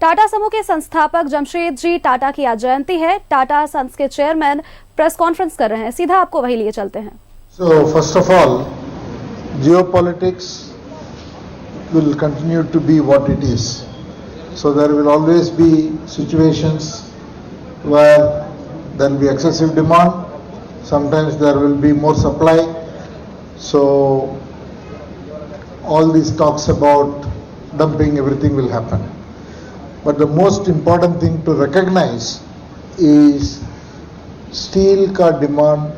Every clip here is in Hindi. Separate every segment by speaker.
Speaker 1: टाटा समूह के संस्थापक जमशेद जी टाटा की आज जयंती है। टाटा सन्स के चेयरमैन प्रेस कॉन्फ्रेंस कर रहे हैं, सीधा आपको वही लिए चलते हैं।
Speaker 2: So first of all, geopolitics will continue to be what it is. So there will always be situations where there will be excessive demand, sometimes there will be more supply. So all these talks about dumping, everything will happen. But the most important thing to recognize is steel का demand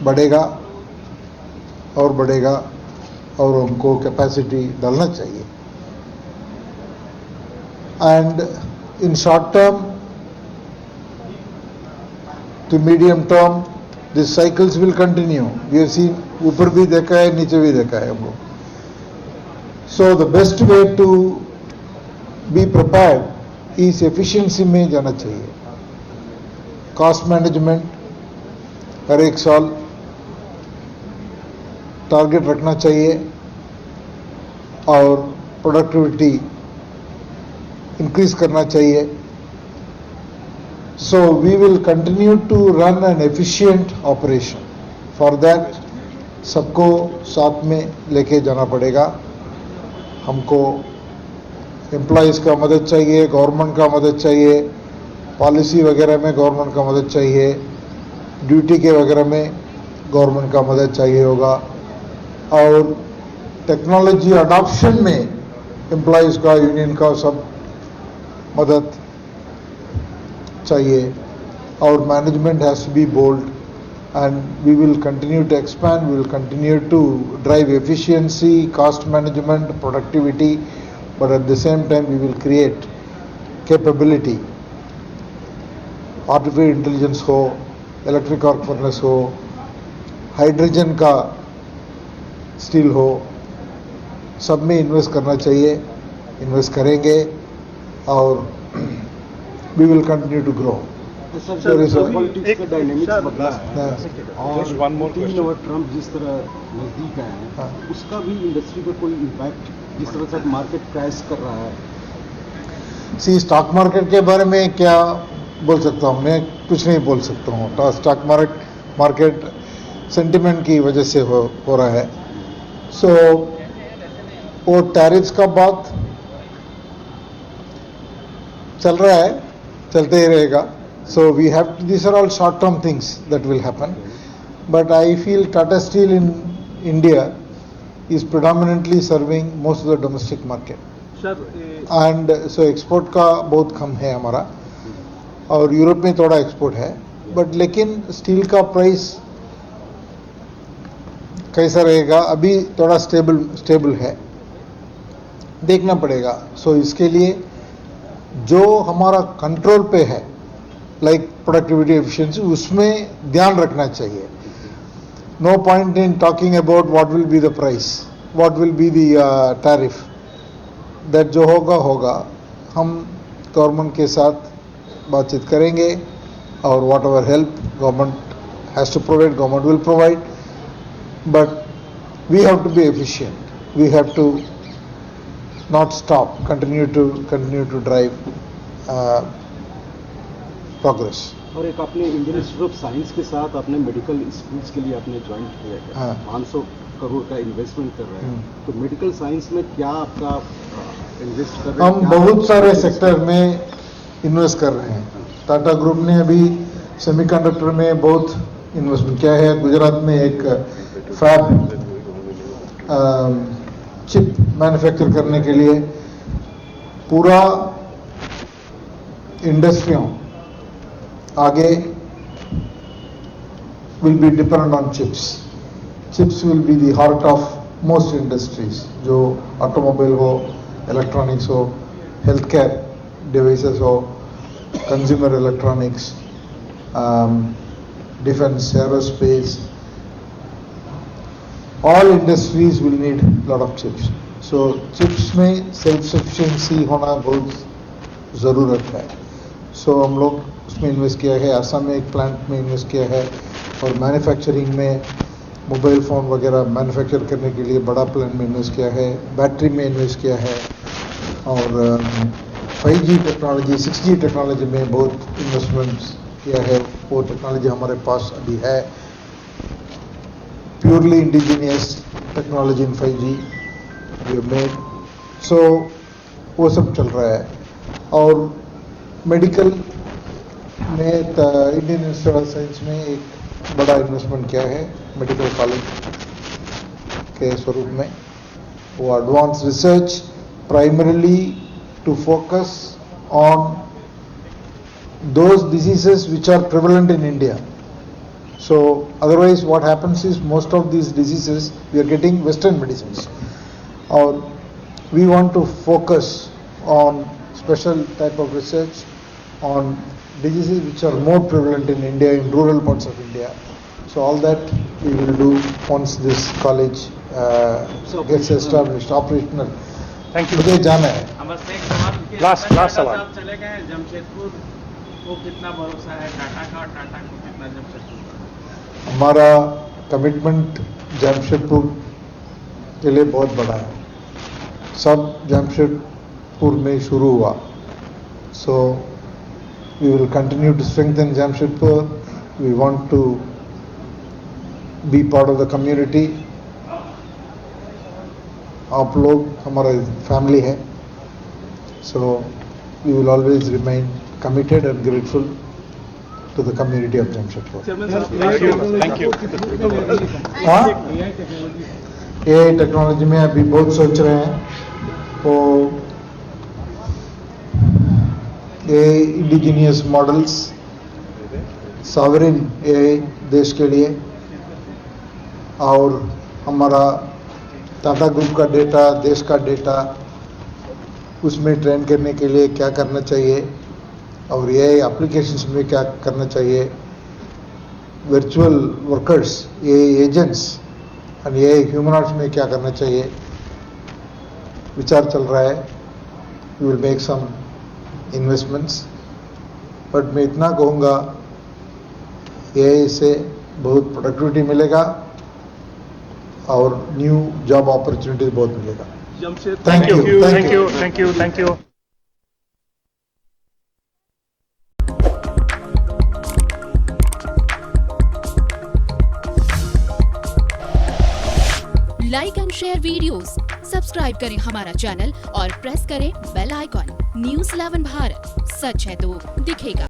Speaker 2: बढ़ेगा और बढ़ेगा और उनको कैपेसिटी डालना चाहिए. And in short term to medium term, these cycles will continue. We have seen ऊपर भी देखा है, नीचे भी देखा है हम लोग. So the best way to be prepared is efficiency में जाना चाहिए. Cost management हर एक साल टारगेट रखना चाहिए और प्रोडक्टिविटी इंक्रीज करना चाहिए. So we will continue to run an efficient operation. For that सबको साथ में लेके जाना पड़ेगा. हमको एम्प्लॉइज का मदद चाहिए, गवर्नमेंट का मदद चाहिए, पॉलिसी वगैरह में गवर्नमेंट का मदद चाहिए, ड्यूटी के वगैरह में गवर्नमेंट का मदद चाहिए होगा और टेक्नोलॉजी अडॉप्शन में एम्प्लॉइज का, यूनियन का सब मदद चाहिए. और management has to be bold and we will continue to expand, we will continue to drive efficiency, cost management, productivity, but at the same time we will create capability. Artificial intelligence हो, electric arc furnace हो, हाइड्रोजन का स्टील हो, सब में इन्वेस्ट करना चाहिए. इन्वेस्ट करेंगे और we will continue to grow.
Speaker 3: Politics का डायनेमिक्स बदला है और ट्रम्प जिस तरह नजदीक आए हैं उसका भी इंडस्ट्री पर कोई इम्पैक्ट, जिस तरह से मार्केट क्रैश कर रहा है.
Speaker 2: सी स्टॉक मार्केट के बारे में क्या बोल सकता हूँ, मैं कुछ नहीं बोल सकता हूँ. स्टॉक मार्केट सेंटिमेंट की वजह से हो रहा है. सो वो टैरिफ्स का बात चल रहा है, चलते ही रहेगा. So we have to, these are all short-term things that will happen. But I feel Tata Steel in India is predominantly serving most of the domestic market.
Speaker 3: Sir,
Speaker 2: and so export का बहुत कम है हमारा और यूरोप में थोड़ा एक्सपोर्ट है. बट लेकिन स्टील का प्राइस कैसा रहेगा अभी थोड़ा स्टेबल है, देखना पड़ेगा. सो इसके लिए जो हमारा कंट्रोल पे है लाइक प्रोडक्टिविटी एफिशिएंसी, उसमें ध्यान रखना चाहिए. No point in talking about what will be the price, what will be the tariff. That जो होगा हम गवर्नमेंट के साथ बातचीत करेंगे और whatever help government has to provide, government will provide. But we have to be efficient, we have to not stop, continue to drive progress.
Speaker 3: और एक आपने इंडियन इंस्टीट्यूट ऑफ साइंस के साथ अपने मेडिकल स्कूल्स के लिए आपने ज्वाइंट किया है. 500 करोड़ का इन्वेस्टमेंट कर रहे हैं. तो मेडिकल साइंस में क्या आपका इन्वेस्ट कर रहे हैं?
Speaker 2: हम बहुत सारे सेक्टर में इन्वेस्ट कर रहे हैं. टाटा ग्रुप ने अभी सेमीकंडक्टर में बहुत इन्वेस्टमेंट किया है. गुजरात में एक फैब चिप मैन्युफैक्चर करने के लिए पूरा इंडस्ट्रियों आगे will be dependent on chips. Chips will be the heart of most industries, जो ऑटोमोबाइल हो, इलेक्ट्रॉनिक्स हो, हेल्थ केयर डिवाइसेस हो, consumer electronics, defence, aerospace, all industries will need lot of chips. So chips में सेल्फ सफिशिएंसी होना बहुत ज़रूरत है. सो हम लोग उसमें इन्वेस्ट किया है. असम में एक प्लांट में इन्वेस्ट किया है और मैन्युफैक्चरिंग में मोबाइल फ़ोन वगैरह मैन्युफैक्चर करने के लिए बड़ा प्लांट में इन्वेस्ट किया है. बैटरी में इन्वेस्ट किया है. और 5G टेक्नोलॉजी 6G टेक्नोलॉजी में बहुत इन्वेस्टमेंट्स किया है। वो टेक्नोलॉजी हमारे पास अभी है। Purely indigenous technology in 5G we have made. So वो सब चल रहा है। और मेडिकल में इंडियन इंस्टीट्यूट ऑफ साइंस में एक बड़ा इन्वेस्टमेंट किया है मेडिकल कॉलेज के स्वरूप में। वो advance research primarily to focus on those diseases which are prevalent in India. So otherwise what happens is most of these diseases we are getting Western medicines. Or we want to focus on special type of research on diseases which are more prevalent in India, in rural parts of India. So all that we will do once this college gets established, operational.
Speaker 4: Thank you.
Speaker 2: मुझे जाना है।
Speaker 4: लास्ट सवाल।
Speaker 5: चले गए जमशेदपुर को कितना भरोसा है टाटा का और टाटा को कितना जमशेदपुर का?
Speaker 2: हमारा कमिटमेंट जमशेदपुर के लिए बहुत बड़ा है। सब जमशेदपुर में शुरू हुआ। So we will continue to strengthen Jamshedpur. We want to be part of the community. आप लोग हमारा फैमिली है। So we will always remain committed and grateful to the community of Jamshedpur.
Speaker 4: Thank you.
Speaker 2: हाँ, AI टेक्नोलॉजी में अभी बहुत सोच रहे हैं। तो AI indigenous models, sovereign AI देश के लिए, और हमारा टाटा ग्रुप का डेटा, देश का डेटा, उसमें ट्रेन करने के लिए क्या करना चाहिए और ये एप्लीकेशंस में क्या करना चाहिए, वर्चुअल वर्कर्स, ये एजेंट्स और ये ह्यूमनॉइड्स में क्या करना चाहिए, विचार चल रहा है। We will make some investments. But मैं इतना कहूँगा, ये से बहुत प्रोडक्टिविटी मिलेगा और न्यू जॉब अपॉर्चुनिटीज बहुत मिलेगा।
Speaker 4: Thank you. Thank you. Thank you. Thank you.
Speaker 6: Like and share videos, subscribe करें हमारा चैनल और प्रेस करें बेल आइकॉन। न्यूज़ 11 भारत, सच है तो दिखेगा।